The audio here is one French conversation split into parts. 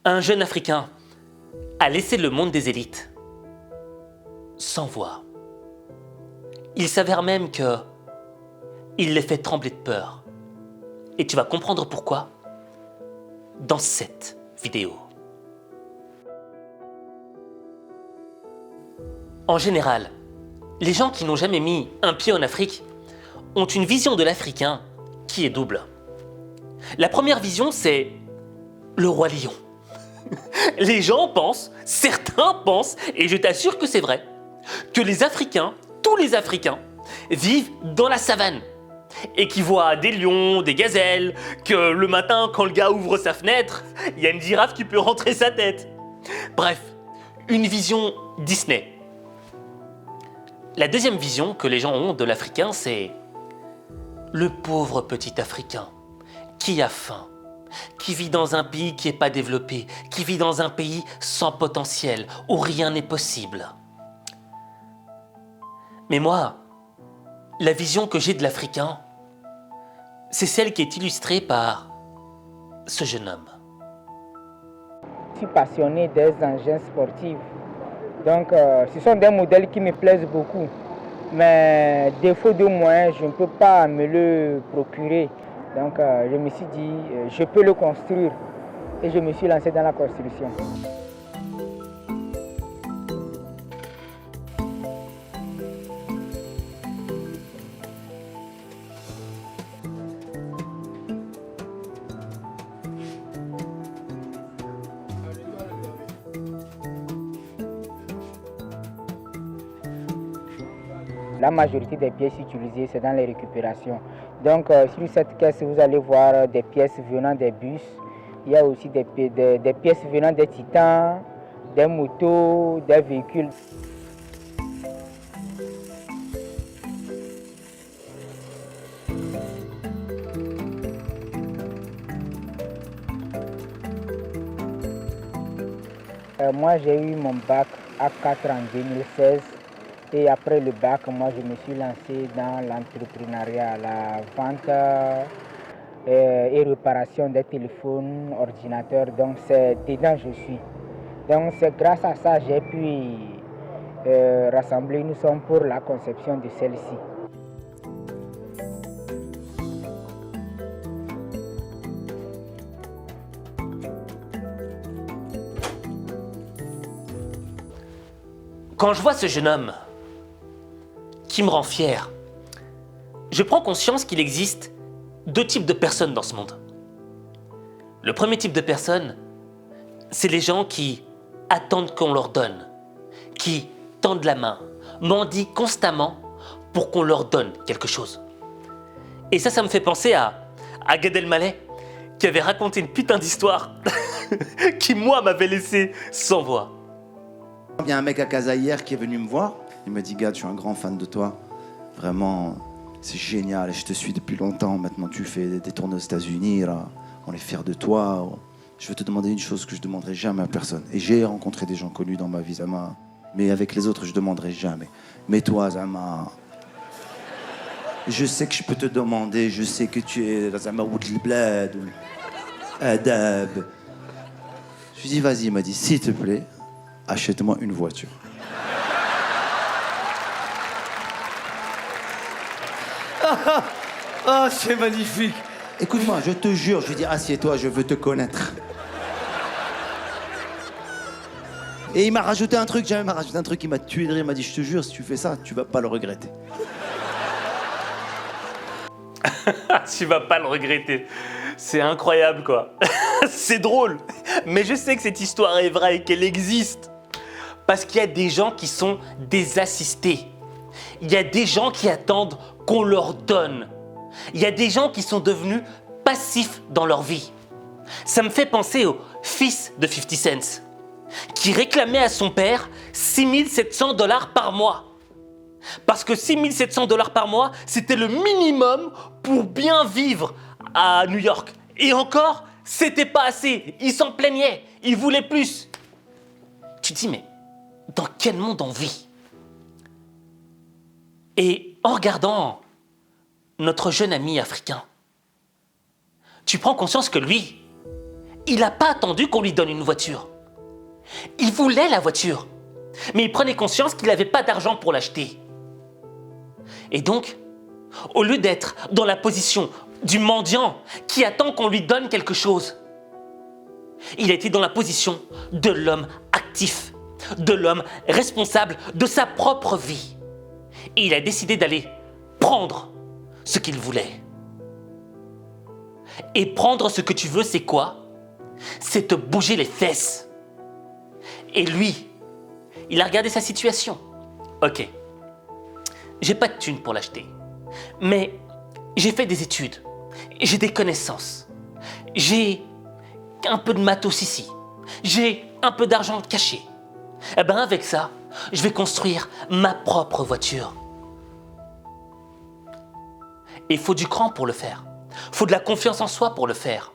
Un jeune Africain a laissé le monde des élites sans voix. Il s'avère même que il les fait trembler de peur. Et tu vas comprendre pourquoi dans cette vidéo. En général, les gens qui n'ont jamais mis un pied en Afrique ont une vision de l'Africain qui est double. La première vision, c'est le roi lion. Les gens pensent, certains pensent, et je t'assure que c'est vrai, que les Africains, tous les Africains, vivent dans la savane et qui voient des lions, des gazelles, que le matin, quand le gars ouvre sa fenêtre, il y a une girafe qui peut rentrer sa tête. Bref, une vision Disney. La deuxième vision que les gens ont de l'Africain, c'est le pauvre petit Africain qui a faim, qui vit dans un pays qui n'est pas développé, qui vit dans un pays sans potentiel, où rien n'est possible. Mais moi, la vision que j'ai de l'Africain, c'est celle qui est illustrée par ce jeune homme. Je suis passionné des engins sportifs. Donc, ce sont des modèles qui me plaisent beaucoup. Mais défaut de moyens, je ne peux pas me le procurer. Donc, je me suis dit, je peux le construire. Et je me suis lancé dans la construction. La majorité des pièces utilisées, c'est dans les récupérations. Donc, sur cette caisse, vous allez voir des pièces venant des bus. Il y a aussi des pièces venant des titans, des motos, des véhicules. Moi, j'ai eu mon bac A4 en 2016. Et après le bac, moi, je me suis lancé dans l'entrepreneuriat, la vente et réparation des téléphones, ordinateurs. Donc, c'est dedans que je suis. Donc, c'est grâce à ça que j'ai pu rassembler une somme pour la conception de celle-ci. Quand je vois ce jeune homme qui me rend fier, je prends conscience qu'il existe deux types de personnes dans ce monde. Le premier type de personnes, c'est les gens qui attendent qu'on leur donne, qui tendent la main, mendient constamment pour qu'on leur donne quelque chose. Et ça me fait penser à Gad Elmaleh, qui avait raconté une putain d'histoire qui, moi, m'avait laissé sans voix. Il y a un mec à Casa hier qui est venu me voir. Il m'a dit, Gad, je suis un grand fan de toi. Vraiment, c'est génial. Je te suis depuis longtemps. Maintenant, tu fais des tournées aux États-Unis. Là. On est fiers de toi. Je veux te demander une chose que je ne demanderai jamais à personne. Et j'ai rencontré des gens connus dans ma vie, Zama. Mais avec les autres, je ne demanderai jamais. Mais toi, Zama, je sais que je peux te demander. Je sais que tu es Zama Woud Bled ou Adab. Je lui ai dit, vas-y. Il m'a dit, s'il te plaît, achète-moi une voiture. Ah, c'est magnifique. Écoute-moi, je te jure, je lui dis, assieds-toi, je veux te connaître. Et il m'a rajouté un truc, jamais m'a rajouté un truc, il m'a tué de rire, il m'a dit, je te jure, si tu fais ça, tu vas pas le regretter. Tu vas pas le regretter. C'est incroyable, quoi. C'est drôle. Mais je sais que cette histoire est vraie et qu'elle existe. Parce qu'il y a des gens qui sont des assistés. Il y a des gens qui attendent qu'on leur donne. Il y a des gens qui sont devenus passifs dans leur vie. Ça me fait penser au fils de 50 Cent, qui réclamait à son père $6700 par mois. Parce que $6700 par mois, c'était le minimum pour bien vivre à New York. Et encore, c'était pas assez. Il s'en plaignait. Il voulait plus. Tu te dis, mais dans quel monde on vit? Et en regardant notre jeune ami africain, tu prends conscience que lui, il n'a pas attendu qu'on lui donne une voiture. Il voulait la voiture, mais il prenait conscience qu'il n'avait pas d'argent pour l'acheter. Et donc, au lieu d'être dans la position du mendiant qui attend qu'on lui donne quelque chose, il a été dans la position de l'homme actif, de l'homme responsable de sa propre vie. Et il a décidé d'aller prendre ce qu'il voulait. Et prendre ce que tu veux, c'est quoi? C'est te bouger les fesses. Et lui, il a regardé sa situation. Ok, j'ai pas de thune pour l'acheter, mais j'ai fait des études, j'ai des connaissances, j'ai un peu de matos ici, j'ai un peu d'argent caché. Eh ben avec ça, je vais construire ma propre voiture. Et il faut du cran pour le faire. Il faut de la confiance en soi pour le faire.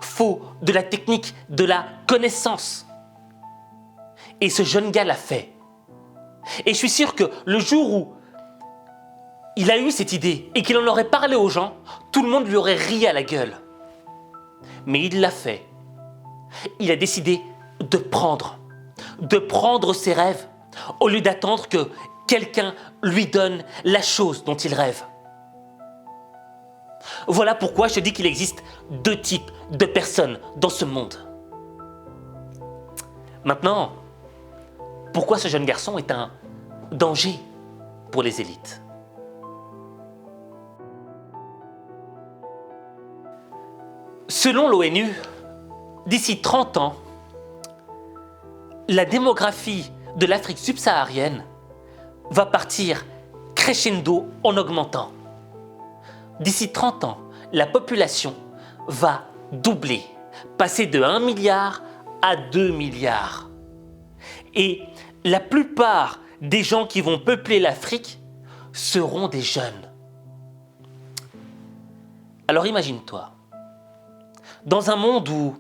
Il faut de la technique, de la connaissance. Et ce jeune gars l'a fait. Et je suis sûr que le jour où il a eu cette idée et qu'il en aurait parlé aux gens, tout le monde lui aurait ri à la gueule. Mais il l'a fait. Il a décidé de prendre ses rêves au lieu d'attendre que quelqu'un lui donne la chose dont il rêve. Voilà pourquoi je te dis qu'il existe deux types de personnes dans ce monde. Maintenant, pourquoi ce jeune garçon est un danger pour les élites? Selon l'ONU, d'ici 30 ans, la démographie de l'Afrique subsaharienne va partir crescendo en augmentant. D'ici 30 ans, la population va doubler, passer de 1 milliard à 2 milliards. Et la plupart des gens qui vont peupler l'Afrique seront des jeunes. Alors imagine-toi, dans un monde où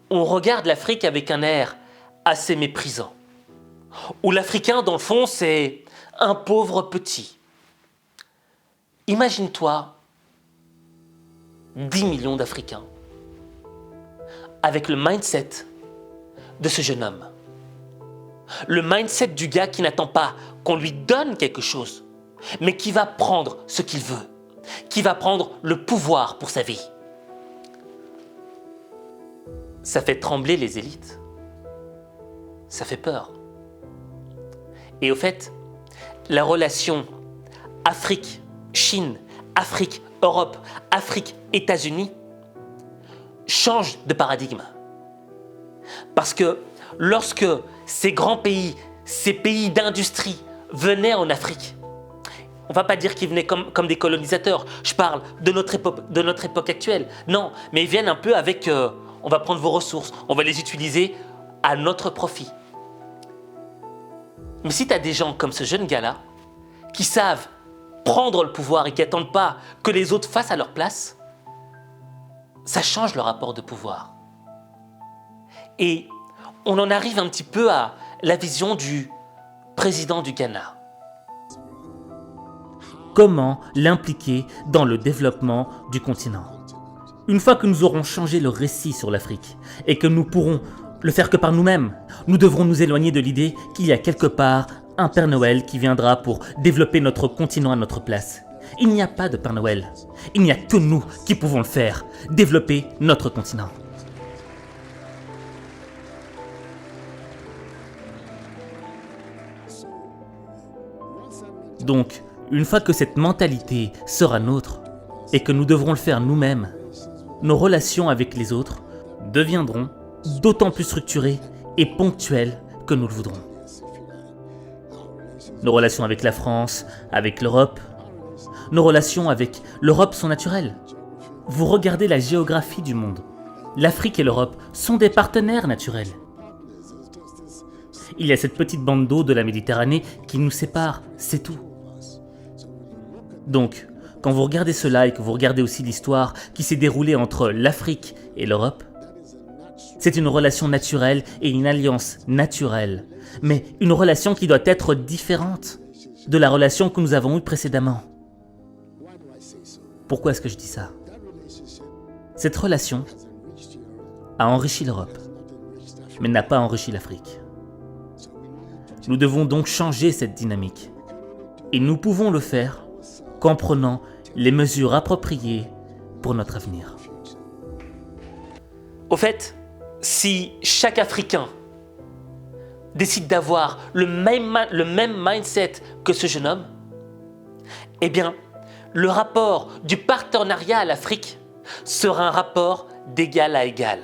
on regarde l'Afrique avec un air assez méprisant, où l'Africain, dans le fond, c'est un pauvre petit. Imagine-toi 10 millions d'Africains avec le mindset de ce jeune homme. Le mindset du gars qui n'attend pas qu'on lui donne quelque chose, mais qui va prendre ce qu'il veut, qui va prendre le pouvoir pour sa vie. Ça fait trembler les élites. Ça fait peur. Et au fait, la relation Afrique-Chine, Afrique-Europe, Afrique-États-Unis change de paradigme. Parce que lorsque ces grands pays, ces pays d'industrie venaient en Afrique, on ne va pas dire qu'ils venaient comme des colonisateurs, je parle de notre époque actuelle. Non, mais ils viennent un peu avec, on va prendre vos ressources, on va les utiliser à notre profit. Mais si tu as des gens comme ce jeune gars-là, qui savent prendre le pouvoir et qui n'attendent pas que les autres fassent à leur place, ça change le rapport de pouvoir. Et on en arrive un petit peu à la vision du président du Ghana. Comment l'impliquer dans le développement du continent? Une fois que nous aurons changé le récit sur l'Afrique et que nous pourrons le faire que par nous-mêmes, nous devrons nous éloigner de l'idée qu'il y a quelque part un Père Noël qui viendra pour développer notre continent à notre place. Il n'y a pas de Père Noël. Il n'y a que nous qui pouvons le faire, développer notre continent. Donc, une fois que cette mentalité sera nôtre et que nous devrons le faire nous-mêmes, nos relations avec les autres deviendront d'autant plus structurées et ponctuelles que nous le voudrons. Nos relations avec la France, avec l'Europe, nos relations avec l'Europe sont naturelles. Vous regardez la géographie du monde. L'Afrique et l'Europe sont des partenaires naturels. Il y a cette petite bande d'eau de la Méditerranée qui nous sépare, c'est tout. Donc, quand vous regardez cela et que vous regardez aussi l'histoire qui s'est déroulée entre l'Afrique et l'Europe, c'est une relation naturelle et une alliance naturelle, mais une relation qui doit être différente de la relation que nous avons eue précédemment. Pourquoi est-ce que je dis ça? Cette relation a enrichi l'Europe, mais n'a pas enrichi l'Afrique. Nous devons donc changer cette dynamique. Et nous pouvons le faire qu'en prenant les mesures appropriées pour notre avenir. Au fait, si chaque Africain décide d'avoir le même mindset que ce jeune homme, eh bien, le rapport du partenariat à l'Afrique sera un rapport d'égal à égal.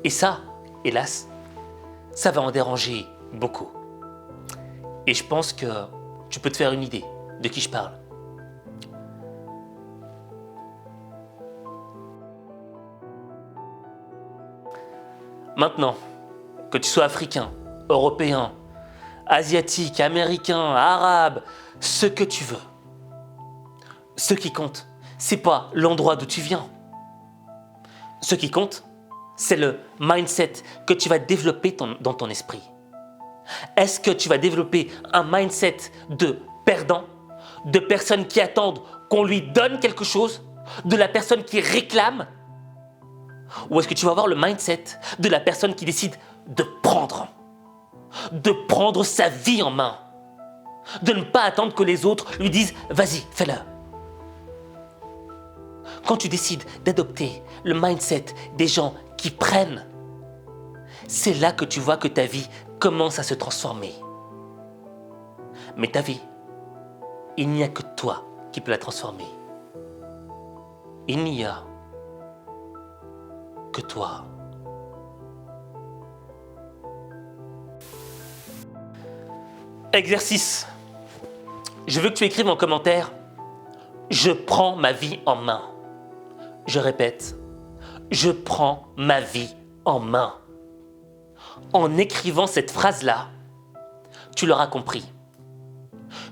Et ça, hélas, ça va en déranger beaucoup. Et je pense que tu peux te faire une idée de qui je parle. Maintenant, que tu sois africain, européen, asiatique, américain, arabe, ce que tu veux. Ce qui compte, c'est pas l'endroit d'où tu viens. Ce qui compte, c'est le mindset que tu vas développer dans ton esprit. Est-ce que tu vas développer un mindset de perdant, de personne qui attendent qu'on lui donne quelque chose, de la personne qui réclame? Ou est-ce que tu vas avoir le mindset de la personne qui décide de prendre sa vie en main, de ne pas attendre que les autres lui disent « vas-y, fais-le ». Quand tu décides d'adopter le mindset des gens qui prennent, c'est là que tu vois que ta vie commence à se transformer. Mais ta vie, il n'y a que toi qui peux la transformer. Il n'y a que toi. Exercice. Je veux que tu écrives en commentaire « Je prends ma vie en main ». Je répète, je prends ma vie en main. En écrivant cette phrase-là, tu l'auras compris.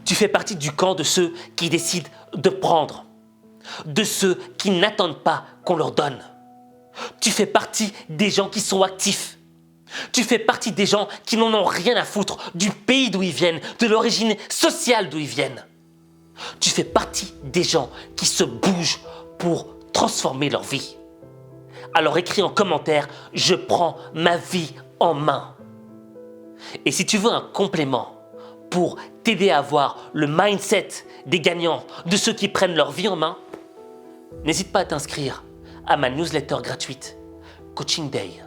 Tu fais partie du camp de ceux qui décident de prendre, de ceux qui n'attendent pas qu'on leur donne. Tu fais partie des gens qui sont actifs. Tu fais partie des gens qui n'en ont rien à foutre du pays d'où ils viennent, de l'origine sociale d'où ils viennent. Tu fais partie des gens qui se bougent pour transformer leur vie. Alors écris en commentaire « Je prends ma vie en main ». Et si tu veux un complément pour t'aider à avoir le mindset des gagnants, de ceux qui prennent leur vie en main, n'hésite pas à t'inscrire à ma newsletter gratuite Coaching Day.